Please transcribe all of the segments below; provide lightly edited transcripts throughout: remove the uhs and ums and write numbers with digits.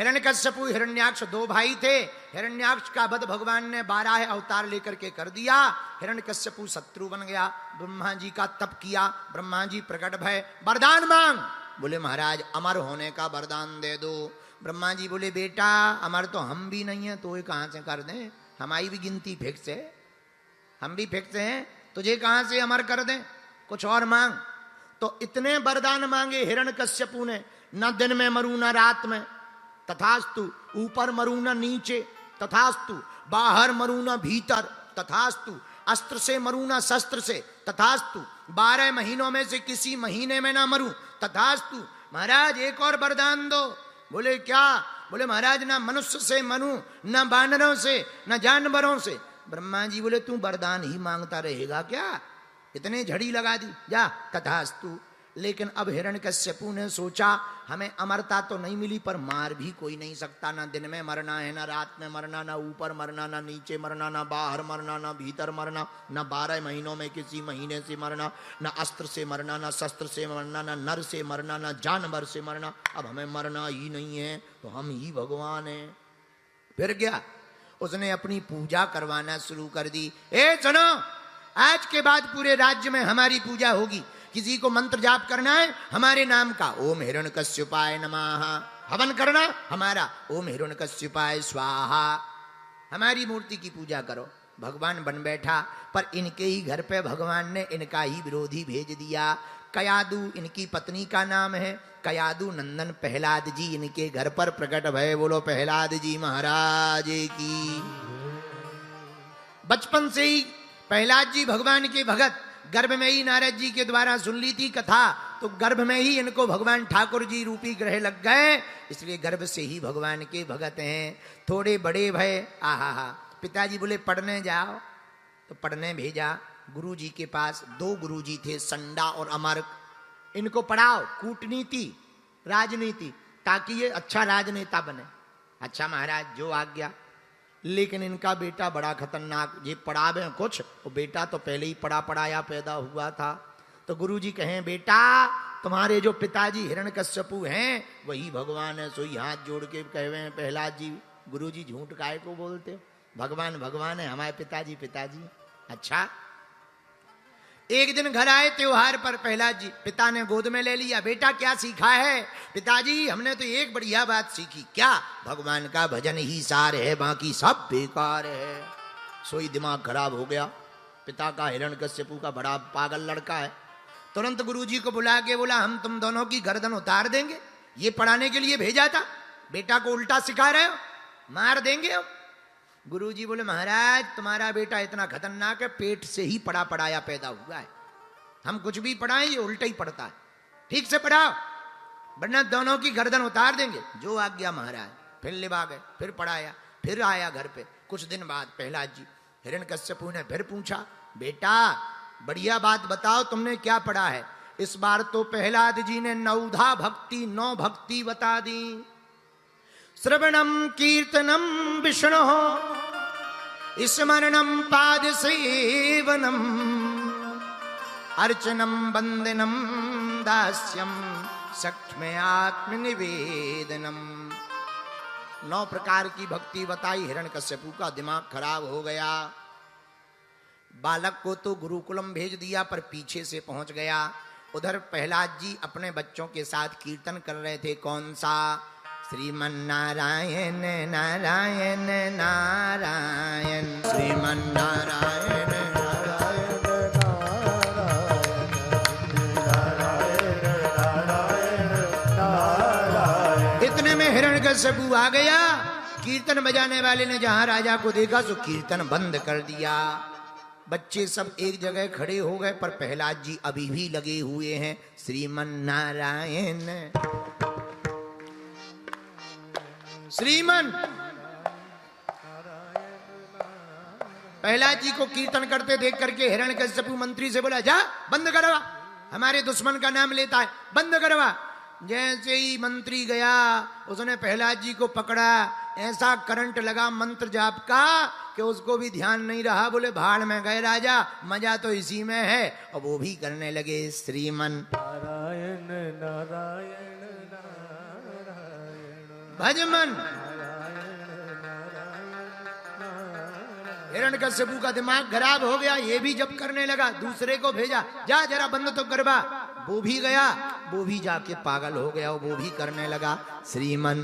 हिरण्यकश्यपु हिरण्याक्ष दो भाई थे। हिरण्याक्ष का वध भगवान ने 12 अवतार लेकर के कर दिया। हिरण्यकश्यपु शत्रु बन गया। ब्रह्मा जी का तप किया। ब्रह्मा जी प्रकट भय, वरदान मांग। बोले महाराज अमर होने का वरदान दे दो। ब्रह्मा जी बोले बेटा अमर तो हम भी नहीं है, तो ये कहां से कर दें, हमारी भी गिनती फिक्स है, हम भी फिक्स हैं, तुझे कहां से अमर कर दें, कुछ और मांग। तो इतने वरदान मांगे हिरण्यकश्यपु ने, न दिन में मरू न रात में, तथास्तु, ऊपर मरू न नीचे, तथास्तु, बाहर मरू न भीतर, तथास्तु, अस्त्र से मरू न शस्त्र से, तथास्तु, 12 महीनों में से किसी महीने में ना मरू, तथास्तु। महाराज एक और वरदान दो। बोले क्या? बोले महाराज ना मनुष्य से मरू, न बानरों से, न जानवरों से। ब्रह्मा जी बोले तू वरदान ही मांगता रहेगा क्या, इतने झड़ी लगा दी, जा तथास्तु। लेकिन अब हिरण्यकश्यपु ने सोचा हमें अमरता तो नहीं मिली, पर मार भी कोई नहीं सकता, ना दिन में मरना है, ना रात में मरना, ना ऊपर मरना, ना नीचे मरना, ना बाहर मरना, ना भीतर मरना, ना 12 महीनों में किसी महीने से मरना, ना अस्त्र से मरना, ना शस्त्र से मरना, ना नर से मरना, ना जानवर से मरना। अब हमें मरना ही नहीं है, तो हम ही भगवान हैं। फिर क्या, उसने अपनी पूजा करवाना शुरू कर दी। ए सुनो, आज के बाद पूरे राज्य में हमारी पूजा होगी। किसी को मंत्र जाप करना है हमारे नाम का, ओम हिरण्यकश्यपाय नमः। हवन करना हमारा, ओम हिरण्यकश्यपाय स्वाहा। हमारी मूर्ति की पूजा करो। भगवान बन बैठा, पर इनके ही घर पे भगवान ने इनका ही विरोधी भेज दिया। कयादु इनकी पत्नी का नाम है। कयादु नंदन प्रहलाद जी इनके घर पर प्रकट भय। बोलो प्रहलाद जी महाराज की। बचपन से ही प्रहलाद जी भगवान के भगत, गर्भ में ही नारद जी के द्वारा सुन ली थी कथा, तो गर्भ में ही इनको भगवान ठाकुर जी रूपी ग्रह लग गए, इसलिए गर्भ से ही भगवान के भगत हैं। थोड़े बड़े भय, आहा, पिताजी बोले पढ़ने जाओ, तो पढ़ने भेजा गुरु जी के पास। 2 गुरु जी थे, संडा और अमर। इनको पढ़ाओ कूटनीति, राजनीति, ताकि ये अच्छा राजनेता बने। अच्छा महाराज जो आज्ञा। लेकिन इनका बेटा बड़ा खतरनाक, ये पढ़ावे कुछ, वो बेटा तो पहले ही पढ़ा पढ़ाया पैदा हुआ था। तो गुरुजी कहें बेटा तुम्हारे जो पिताजी हिरण्यकश्यपु हैं वही भगवान है। सोई हाथ जोड़ के कहे प्रहलाद जी, गुरुजी झूठ काहे को बोलते हो, भगवान भगवान है, हमारे पिताजी पिताजी। अच्छा, एक दिन घर आए त्योहार पर प्रहलाद जी, पिता ने गोद में ले लिया। बेटा क्या सीखा है? पिताजी हमने तो एक बढ़िया बात सीखी। क्या? भगवान का भजन ही सार है, बाकी सब बेकार है। सोई दिमाग खराब हो गया पिता का। हिरण्यकश्यपु का बड़ा पागल लड़का है। तुरंत गुरुजी को बुला के बोला हम तुम दोनों की गर्दन उतार देंगे। ये पढ़ाने के लिए भेजा था, बेटा को उल्टा सिखा रहे हो, मार देंगे हम। गुरुजी बोले महाराज तुम्हारा बेटा इतना खतरनाक है, पेट से ही पढ़ा पढ़ाया पैदा हुआ है, हम कुछ भी पढ़ाएं ये उल्टा ही पढ़ता है, ठीक से पढ़ाओ वरना दोनों की गर्दन उतार देंगे। जो आज्ञा महाराज। फिर लिवा गए, फिर पढ़ाया, फिर आया घर पे। कुछ दिन बाद प्रहलाद जी, हिरण्यकश्यपु ने फिर पूछा बेटा बढ़िया बात बताओ तुमने क्या पढ़ा है? इस बार तो प्रहलाद जी ने 9 भक्ति बता दी। श्रवणम कीर्तनम विष्णु स्मरणम पाद सेवनम अर्चनम वंदनम दास्यम सख्य आत्मनिवेदनम। 9 प्रकार की भक्ति बताई। हिरण्यकश्यपु का दिमाग खराब हो गया। बालक को तो गुरुकुलम भेज दिया, पर पीछे से पहुंच गया। उधर प्रहलाद जी अपने बच्चों के साथ कीर्तन कर रहे थे। कौन सा? श्रीमन्नारायण नारायण नारायण, श्रीमन्नारायण नारायण। इतने में हिरण्यकश्यपु आ गया। कीर्तन बजाने वाले ने जहां राजा को देखा तो कीर्तन बंद कर दिया। बच्चे सब एक जगह खड़े हो गए, पर प्रहलाद जी अभी भी लगे हुए हैं। श्रीमन्नारायण श्रीमन। प्रहलाद जी को कीर्तन करते देख करके हिरण्यकश्यपु मंत्री से बोला जा बंद करवा, हमारे दुश्मन का नाम लेता है, बंद करवा। जैसे ही मंत्री गया उसने प्रहलाद जी को पकड़ा, ऐसा करंट लगा मंत्र जाप का कि उसको भी ध्यान नहीं रहा। बोले भाड़ में गए राजा, मजा तो इसी में है। और वो भी करने लगे श्रीमन नारायण नारायण नारायण। भजमन। हिरण्यकश्यपु का दिमाग खराब हो गया, ये भी जब करने लगा, दूसरे को भेजा, जा जरा बंद तो करवा। वो भी गया, वो भी जाके पागल हो गया, वो भी करने लगा श्रीमन।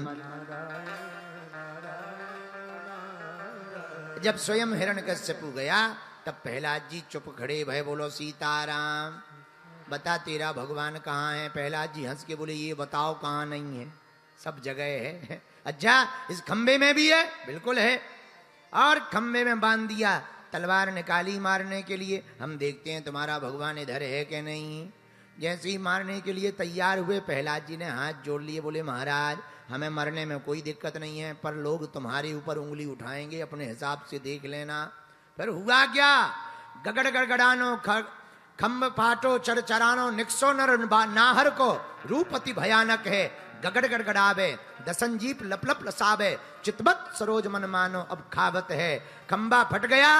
जब स्वयं हिरण्यकश्यपु गया तब प्रहलाद जी चुप खड़े भय, बोलो सीताराम, बता तेरा भगवान कहाँ है? प्रहलाद जी हंस के बोले, ये बताओ कहाँ नहीं है? सब जगह है। अच्छा, इस खंबे में भी है? बिल्कुल है। और खंबे में बांध दिया, तलवार निकाली मारने के लिए, हम देखते हैं तुम्हारा भगवान इधर है कि नहीं। जैसे ही मारने के लिए तैयार हुए, प्रहलाद जी ने हाथ जोड़ लिए, बोले महाराज हमें मरने में कोई दिक्कत नहीं है, पर लोग तुम्हारे ऊपर उंगली उठाएंगे, अपने हिसाब से देख लेना। फिर हुआ क्या? गगड़ गड़गड़ानो, खम्ब फाटो, चरचरानो, निक्सो नर नाहर को, रूप अति भयानक है, गगड़ गड़गड़ावे, दसंजीप लप लप लसावे, चितबत सरोज मन मानो अब खावत है। खंबा फट गया,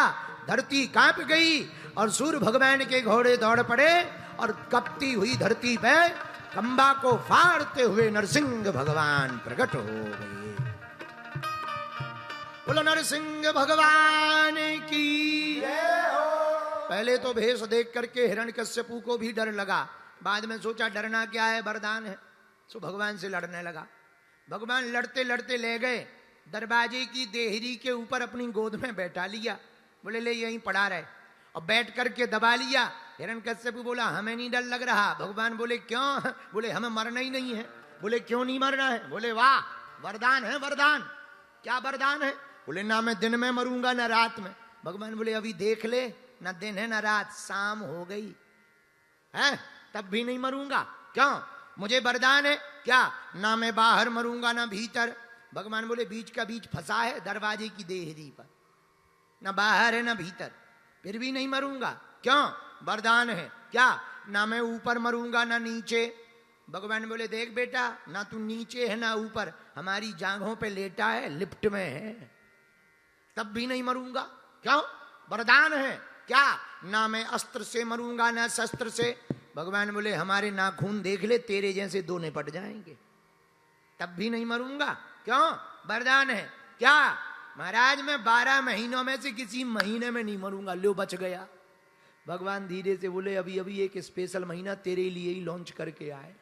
धरती कांप गई और सूर्य भगवान के घोड़े दौड़ पड़े और कपती हुई धरती पे खंबा को फाड़ते हुए नरसिंह भगवान प्रकट हो गए। बोलो नरसिंह भगवान की। पहले तो भेष देख करके हिरण्यकश्यपु को भी डर लगा, बाद में सोचा डरना क्या है, वरदान है, सो भगवान से लड़ने लगा। भगवान लड़ते लड़ते ले गए, दरवाजे की देहरी के ऊपर अपनी गोद में बैठा लिया, बोले ले यहीं पड़ा रहे, और बैठ करके दबा लिया। हिरण्यकश्यपु बोला हमें नहीं डर लग रहा। भगवान बोले क्यों? बोले हमें मरना ही नहीं है। बोले क्यों नहीं मरना है? बोले वाह वरदान है, वरदान। क्या वरदान है? बोले ना मैं दिन में मरूंगा ना रात में। भगवान बोले अभी देख ले, ना दिन है ना रात, शाम हो गई है तब भी नहीं मरूंगा। क्यों? मुझे वरदान है। क्या? ना मैं बाहर मरूंगा ना भीतर। भगवान बोले बीच का बीच फंसा है दरवाजे की देहरी पर, ना बाहर है ना भीतर, फिर भी नहीं मरूंगा। क्यों? वरदान है। क्या? ना मैं ऊपर मरूंगा ना नीचे। भगवान बोले देख बेटा, ना तू नीचे है ना ऊपर, हमारी जांघों पे लेटा है, लिफ्ट में है, तब भी नहीं मरूंगा। क्यों? वरदान है। क्या? ना मैं अस्त्र से मरूंगा ना शस्त्र से। भगवान बोले हमारे नाखून देख ले, तेरे जैसे दो निपट जाएंगे, तब भी नहीं मरूंगा। क्यों? वरदान है। क्या? महाराज मैं 12 महीनों में से किसी महीने में नहीं मरूंगा। लो बच गया। भगवान धीरे से बोले अभी अभी एक स्पेशल महीना तेरे लिए ही लॉन्च करके आए।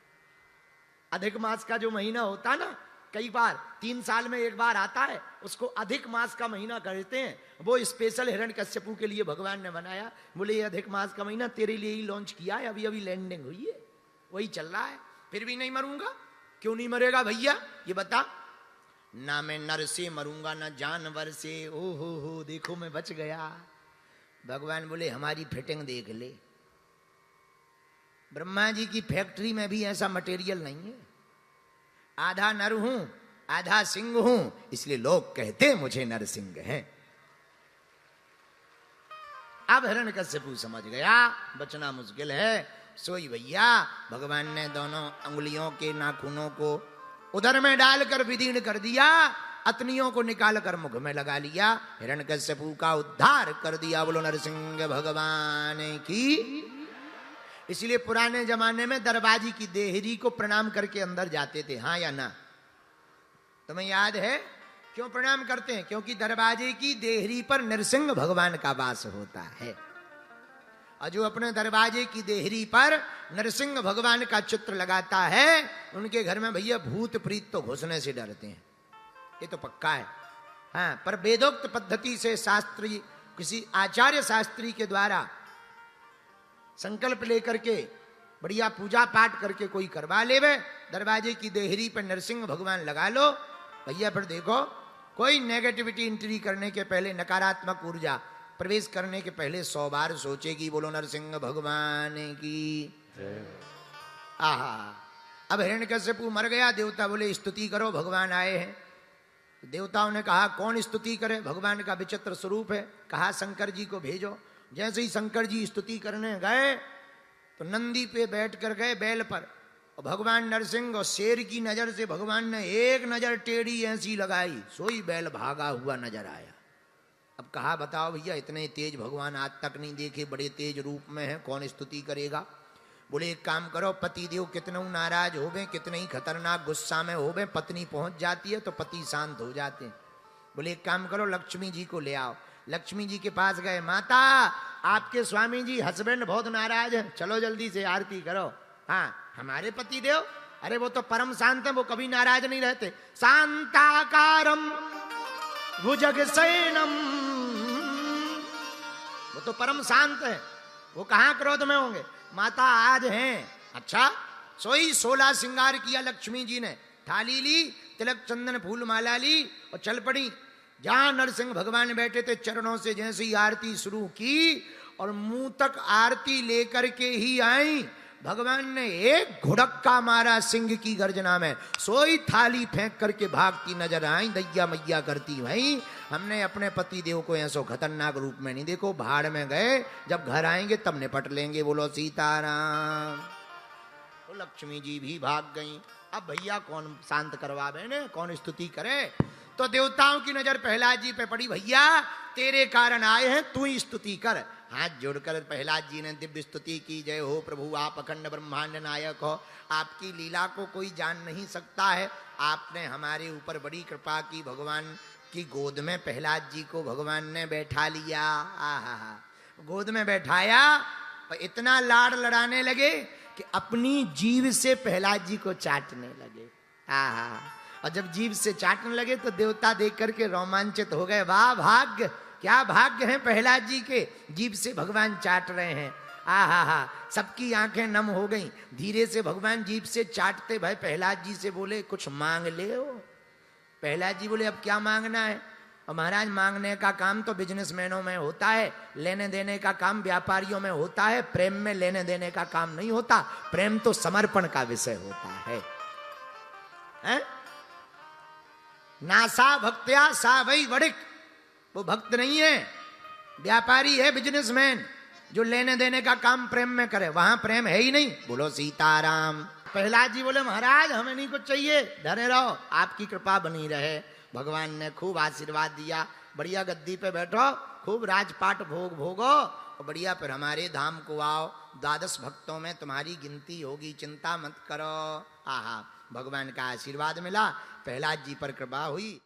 अधिक मास का जो महीना होता ना, कई बार 3 साल में एक बार आता है, उसको अधिक मास का महीना कहते हैं। वो स्पेशल हिरण्यकश्यपु के लिए भगवान ने बनाया। बोले ये अधिक मास का महीना तेरे लिए ही लॉन्च किया है, अभी अभी लैंडिंग हुई है, वही चल रहा है, फिर भी नहीं मरूंगा। क्यों नहीं मरेगा भैया ये बता? ना मैं नर से मरूंगा ना जानवर से। ओ हो देखो मैं बच गया। भगवान बोले हमारी फिटिंग देख ले, ब्रह्मा जी की फैक्ट्री में भी ऐसा मटेरियल नहीं है। आधा नर हूं आधा सिंह हूं, इसलिए लोग कहते मुझे नरसिंह है। अब हिरण्यकश्यपु समझ गया बचना मुश्किल है। सोई भैया भगवान ने दोनों अंगुलियों के नाखूनों को उधर में डालकर विदीर्ण कर दिया, अतनियों को निकाल कर मुख में लगा लिया, हिरण्यकश्यपु का उद्धार कर दिया। बोलो नरसिंह भगवान की। इसलिए पुराने जमाने में दरवाजे की देहरी को प्रणाम करके अंदर जाते थे, हाँ या ना? तुम्हें याद है क्यों प्रणाम करते हैं? क्योंकि दरवाजे की देहरी पर नरसिंह भगवान का वास होता है, और जो अपने दरवाजे की देहरी पर नरसिंह भगवान का चित्र लगाता है, उनके घर में भैया भूत प्रीत तो घुसने से डरते हैं, ये तो पक्का है। हाँ, पर वेदोक्त पद्धति से शास्त्री, किसी आचार्य शास्त्री के द्वारा संकल्प लेकर के बढ़िया पूजा पाठ करके कोई करवा लेवे, दरवाजे की देहरी पर नरसिंह भगवान लगा लो भैया, फिर देखो कोई नेगेटिविटी एंट्री करने के पहले, नकारात्मक ऊर्जा प्रवेश करने के पहले 100 बार सोचेगी। बोलो नरसिंह भगवान की। आहा, अब हिरण्यकश्यपु मर गया। देवता बोले स्तुति करो, भगवान आए हैं। देवताओं ने कहा कौन स्तुति करे, भगवान का विचित्र स्वरूप है। कहा शंकर जी को भेजो। जैसे ही शंकर जी स्तुति करने गए तो नंदी पे बैठ कर गए बैल पर, और भगवान नरसिंह और शेर की नजर से भगवान ने एक नजर टेढ़ी ऐसी लगाई, सोई बैल भागा हुआ नजर आया। अब कहा बताओ भैया इतने तेज भगवान आज तक नहीं देखे, बड़े तेज रूप में है, कौन स्तुति करेगा? बोले एक काम करो, पति देव कितना नाराज होवे, कितने ही खतरनाक गुस्सा में होवे, पत्नी पहुंच जाती है तो पति शांत हो जाते हैं। बोले एक काम करो, लक्ष्मी जी को ले आओ। लक्ष्मी जी के पास गए, माता आपके स्वामी जी हस्बैंड बहुत नाराज है, चलो जल्दी से आरती करो। हाँ, हमारे पति देव, अरे वो तो परम शांत है, वो कभी नाराज नहीं रहते। शांताकारम भुजगशयनम, वो तो परम शांत है, वो कहां क्रोध में होंगे। माता आज हैं। अच्छा, सोई 16 श्रृंगार किया लक्ष्मी जी ने, थाली ली, तिलक चंदन फूल माला ली और चल पड़ी। जहां नरसिंह भगवान बैठे थे, चरणों से जैसे ही आरती शुरू की और मुंह तक आरती लेकर के ही आई, भगवान ने एक घुड़क्का मारा सिंह की गर्जना में, सोई थाली फेंक करके भागती नजर आई। दैया मैया करती, भाई हमने अपने पति देव को ऐसो खतरनाक रूप में नहीं देखो, भाड़ में गए, जब घर आएंगे तब निपट लेंगे। बोलो सीताराम। तो लक्ष्मी जी भी भाग गई। अब भैया कौन शांत करवावे ने, कौन स्तुति करे। तो देवताओं की नजर प्रहलाद जी पे पड़ी, भैया तेरे कारण आए हैं, तू ही स्तुति कर। हाथ जोड़कर प्रहलाद जी ने दिव्य स्तुति की। जय हो प्रभु, आप अखंड ब्रह्मांड नायक हो, आपकी लीला को कोई जान नहीं सकता है। आपने हमारे ऊपर बड़ी कृपा की, भगवान की गोद में प्रहलाद जी को भगवान ने बैठा लिया। आहा, गोद में बैठाया और इतना लाड़ लड़ाने लगे कि अपनी जीभ से प्रहलाद जी को चाटने लगे। आहा, और जब जीभ से चाटने लगे तो देवता देख करके रोमांचित हो गए। वाह भाग्य, क्या भाग्य है प्रहलाद जी के, जीभ से भगवान चाट रहे हैं। आहा हा, सबकी आंखें नम हो गईं। धीरे से भगवान जीभ से चाटते भाई प्रहलाद जी से बोले, कुछ मांग ले हो। प्रहलाद जी बोले, अब क्या मांगना है। और महाराज, मांगने का काम तो बिजनेसमैनों में होता है, लेने देने का काम व्यापारियों में होता है, प्रेम में लेने देने का काम नहीं होता। प्रेम तो समर्पण का विषय होता है, हैं? नासा भक्त्या सा वही वड़िक, वो भक्त नहीं है, व्यापारी है, बिजनेसमैन, जो लेने देने का काम प्रेम में करे। वहां प्रेम है ही नहीं। बोलो सीताराम। प्रहलाद जी बोले, महाराज हमें नहीं कुछ चाहिए, डरे रहो, आपकी कृपा बनी रहे। भगवान ने खूब आशीर्वाद दिया, बढ़िया गद्दी पे बैठो, खूब राजपाट भोग भोगो और बढ़िया फिर हमारे धाम को आओ। 12 भक्तों में तुम्हारी गिनती होगी, चिंता मत करो। आहा, भगवान का आशीर्वाद मिला, प्रहलाद जी पर कृपा हुई।